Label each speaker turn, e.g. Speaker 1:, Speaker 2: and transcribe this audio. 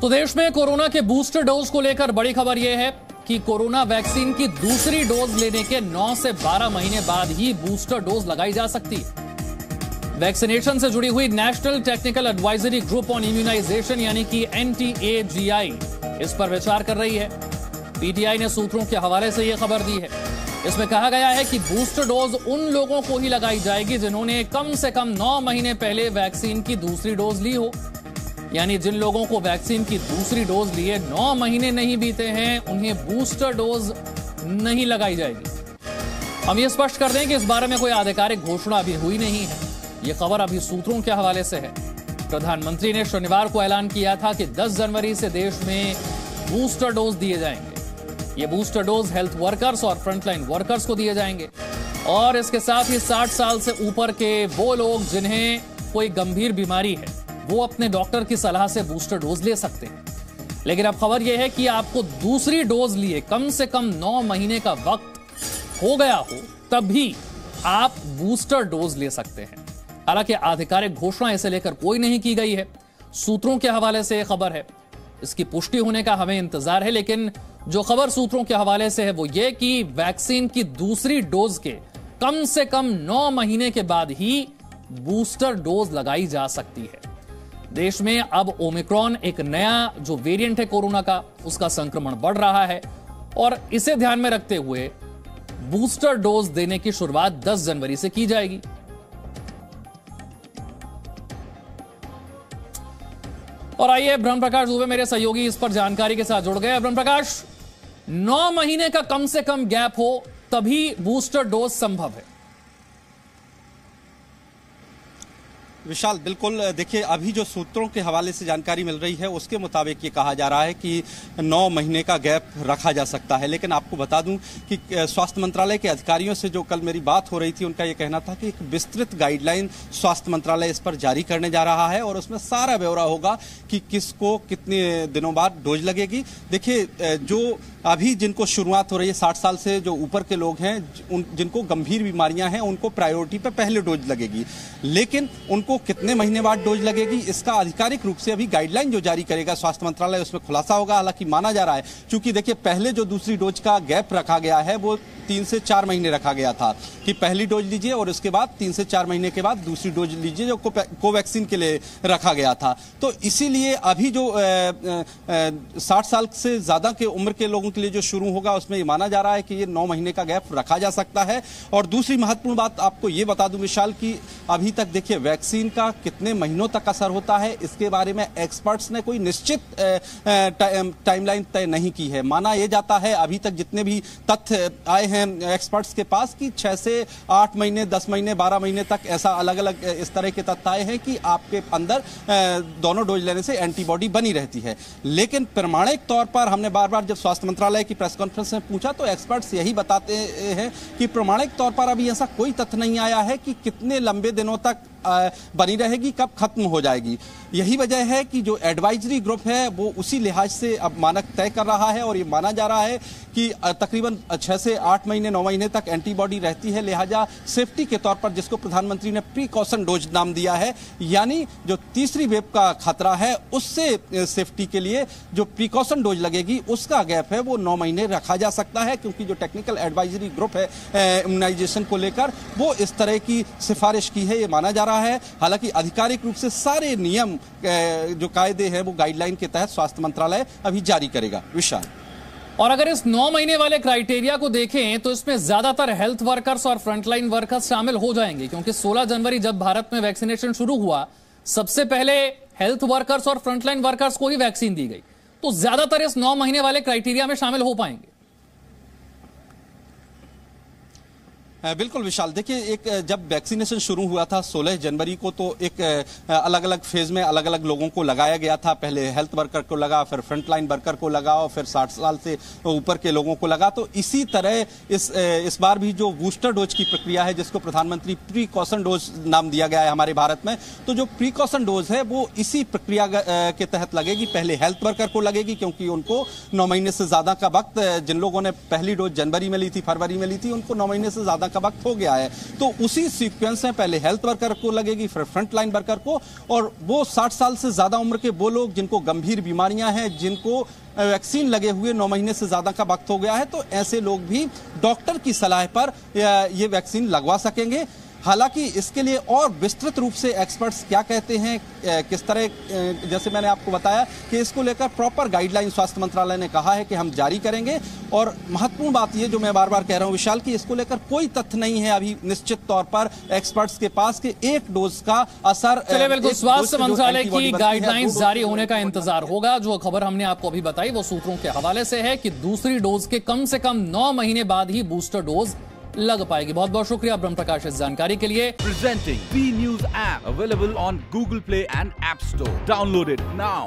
Speaker 1: तो देश में कोरोना के बूस्टर डोज को लेकर बड़ी खबर यह है कि कोरोना वैक्सीन की दूसरी डोज लेने के 9 से 12 महीने बाद ही बूस्टर डोज लगाई जा सकती है। वैक्सीनेशन से जुड़ी हुई national technical advisory group on immunisation यानी कि NTAGI इस पर विचार कर रही है। PTI ने सूत्रों के हवाले से यह खबर दी है। इसमें कहा गया है कि बूस्टर डोज उन लोगों को ही लगाई जाएगी जिन्होंने कम से कम 9 महीने पहले वैक्सीन की दूसरी डोज ली हो। यानी जिन लोगों को वैक्सीन की दूसरी डोज लिए 9 महीने नहीं बीते हैं, उन्हें बूस्टर डोज नहीं लगाई जाएगी। हम ये स्पष्ट कर दें कि इस बारे में कोई आधिकारिक घोषणा अभी हुई नहीं है। यह खबर अभी सूत्रों के हवाले से है। प्रधानमंत्री ने शनिवार को ऐलान किया था कि 10 जनवरी से देश में बूस्टर डोज दिए जाएंगे। ये बूस्टर डोज हेल्थ वर्कर्स और फ्रंटलाइन वर्कर्स को दिए जाएंगे और इसके साथ ही 60 साल से ऊपर के वो लोग जिन्हें कोई गंभीर बीमारी है वो अपने डॉक्टर की सलाह से बूस्टर डोज ले सकते हैं। लेकिन अब खबर यह है कि आपको दूसरी डोज लिए कम से कम 9 महीने का वक्त हो गया हो तभी आप बूस्टर डोज ले सकते हैं। हालांकि आधिकारिक घोषणा इसे लेकर कोई नहीं की गई है। सूत्रों के हवाले से यह खबर है, इसकी पुष्टि होने का हमें इंतजार है। लेकिन जो खबर सूत्रों के हवाले से है वो ये कि वैक्सीन की दूसरी डोज के कम से कम 9 महीने के बाद ही बूस्टर डोज लगाई जा सकती है। देश में अब ओमिक्रॉन एक नया जो वेरिएंट है कोरोना का, उसका संक्रमण बढ़ रहा है और इसे ध्यान में रखते हुए बूस्टर डोज देने की शुरुआत 10 जनवरी से की जाएगी। और आइए ब्रह्म प्रकाश दुबे मेरे सहयोगी इस पर जानकारी के साथ जुड़ गए। ब्रह्म प्रकाश, 9 महीने का कम से कम गैप हो तभी बूस्टर डोज संभव है।
Speaker 2: विशाल, बिल्कुल देखिए, अभी जो सूत्रों के हवाले से जानकारी मिल रही है उसके मुताबिक ये कहा जा रहा है कि 9 महीने का गैप रखा जा सकता है। लेकिन आपको बता दूं कि स्वास्थ्य मंत्रालय के अधिकारियों से जो कल मेरी बात हो रही थी उनका ये कहना था कि एक विस्तृत गाइडलाइन स्वास्थ्य मंत्रालय इस पर जारी करने जा रहा है और उसमें सारा ब्यौरा होगा कि किसको कितने दिनों बाद डोज लगेगी। देखिए, जो अभी जिनको शुरुआत हो रही है 60 साल से जो ऊपर के लोग हैं, जिनको गंभीर बीमारियां हैं, उनको प्रायोरिटी पे पहले डोज लगेगी। लेकिन उनको कितने महीने बाद डोज लगेगी इसका आधिकारिक रूप से अभी गाइडलाइन जो जारी करेगा स्वास्थ्य मंत्रालय उसमें खुलासा होगा। हालांकि माना जा रहा है, क्योंकि देखिए पहले जो दूसरी डोज का गैप रखा गया है वो 3 से 4 महीने रखा गया था कि पहली डोज लीजिए और उसके बाद 3 से 4 महीने के बाद दूसरी डोज लीजिए, जो कोवैक्सीन के लिए रखा गया था। तो इसीलिए अभी जो 60 साल से ज्यादा के उम्र के लोगों के लिए जो शुरू होगा उसमें ये माना जा रहा है कि ये 9 महीने का गैप रखा जा सकता है। और दूसरी महत्वपूर्ण बात आपको ये बता दूं विशाल कि अभी तक देखिए वैक्सीन का कितने महीनों तक असर होता है इसके बारे में एक्सपर्ट्स ने कोई निश्चित टाइमलाइन तय नहीं की है। माना यह जाता है, अभी तक जितने भी तथ्य आए हैं एक्सपर्ट्स के पास, कि 6 से 8 महीने, 10 महीने, 12 महीने तक ऐसा अलग अलग इस तरह के तथ्य आए हैं कि आपके अंदर दोनों डोज लेने से एंटीबॉडी बनी रहती है। लेकिन प्रमाणिक तौर पर हमने बार बार जब स्वास्थ्य मंत्रालय की प्रेस कॉन्फ्रेंस में पूछा तो एक्सपर्ट्स यही बताते हैं कि प्रमाणिक तौर पर अभी ऐसा कोई तथ्य नहीं आया है कि कितने लंबे दिनों तक बनी रहेगी, कब खत्म हो जाएगी। यही वजह है कि जो एडवाइजरी ग्रुप है वो उसी लिहाज से अब मानक तय कर रहा है और ये माना जा रहा है कि तकरीबन 6 से 8 महीने, 9 महीने तक एंटीबॉडी रहती है। लिहाजा सेफ्टी के तौर पर, जिसको प्रधानमंत्री ने प्रीकॉशन डोज नाम दिया है, यानी जो तीसरी वेव का खतरा है उससे सेफ्टी के लिए जो प्रीकॉशन डोज लगेगी उसका गैप है वो 9 महीने रखा जा सकता है। क्योंकि जो टेक्निकल एडवाइजरी ग्रुप है इम्यूनाइजेशन को लेकर वो इस तरह की सिफारिश की है, ये माना जा रहा है। हालांकि आधिकारिक रूप से सारे नियम जो कायदे हैं वो गाइडलाइन के तहत स्वास्थ्य मंत्रालय अभी जारी करेगा। विशाल,
Speaker 1: और अगर इस 9 महीने वाले क्राइटेरिया को देखें तो इसमें ज्यादातर हेल्थ वर्कर्स और फ्रंटलाइन वर्कर्स शामिल हो जाएंगे, क्योंकि 16 जनवरी जब भारत में वैक्सीनेशन शुरू हुआ सबसे पहले हेल्थ वर्कर्स और फ्रंटलाइन वर्कर्स को ही वैक्सीन दी गई। तो ज्यादातर इस 9 महीने वाले क्राइटेरिया में शामिल हो पाएंगे।
Speaker 2: बिल्कुल विशाल, देखिए एक जब वैक्सीनेशन शुरू हुआ था 16 जनवरी को तो एक अलग अलग फेज में अलग अलग लोगों को लगाया गया था। पहले हेल्थ वर्कर को लगा, फिर फ्रंटलाइन वर्कर को लगा और फिर 60 साल से ऊपर के लोगों को लगा। तो इसी तरह इस बार भी जो बूस्टर डोज की प्रक्रिया है, जिसको प्रधानमंत्री प्रीकॉशन डोज नाम दिया गया है हमारे भारत में, तो जो प्रीकॉशन डोज है वो इसी प्रक्रिया के तहत लगेगी। पहले हेल्थ वर्कर को लगेगी क्योंकि उनको 9 महीने से ज्यादा का वक्त, जिन लोगों ने पहली डोज जनवरी में ली थी, फरवरी में ली थी, उनको 9 महीने से ज्यादा का वक्त हो गया है। तो उसी सीक्वेंस में पहले हेल्थ वर्कर को लगेगी, फिर फ्रंट लाइन वर्कर को, और वो 60 साल से ज्यादा उम्र के वो लोग जिनको गंभीर बीमारियां हैं, जिनको वैक्सीन लगे हुए 9 महीने से ज्यादा का वक्त हो गया है, तो ऐसे लोग भी डॉक्टर की सलाह पर ये वैक्सीन लगवा सकेंगे। हालांकि इसके लिए और विस्तृत रूप से एक्सपर्ट्स क्या कहते हैं, किस तरह, जैसे मैंने आपको बताया कि इसको लेकर प्रॉपर गाइडलाइन स्वास्थ्य मंत्रालय ने कहा है कि हम जारी करेंगे। और महत्वपूर्ण बात ये जो मैं बार बार कह रहा हूं विशाल, कि इसको लेकर कोई तथ्य नहीं है अभी निश्चित तौर पर एक्सपर्ट्स के पास कि एक डोज का असर।
Speaker 1: चलिए, बिल्कुल स्वास्थ्य मंत्रालय की गाइडलाइंस जारी होने का इंतजार होगा। जो खबर हमने आपको अभी बताई वो सूत्रों के हवाले से है कि दूसरी डोज के कम से कम 9 महीने बाद ही बूस्टर डोज लग पाएगी। बहुत बहुत शुक्रिया ब्रह्म प्रकाश इस जानकारी के लिए।
Speaker 3: Presenting B News app available on Google Play and App Store. Download it now.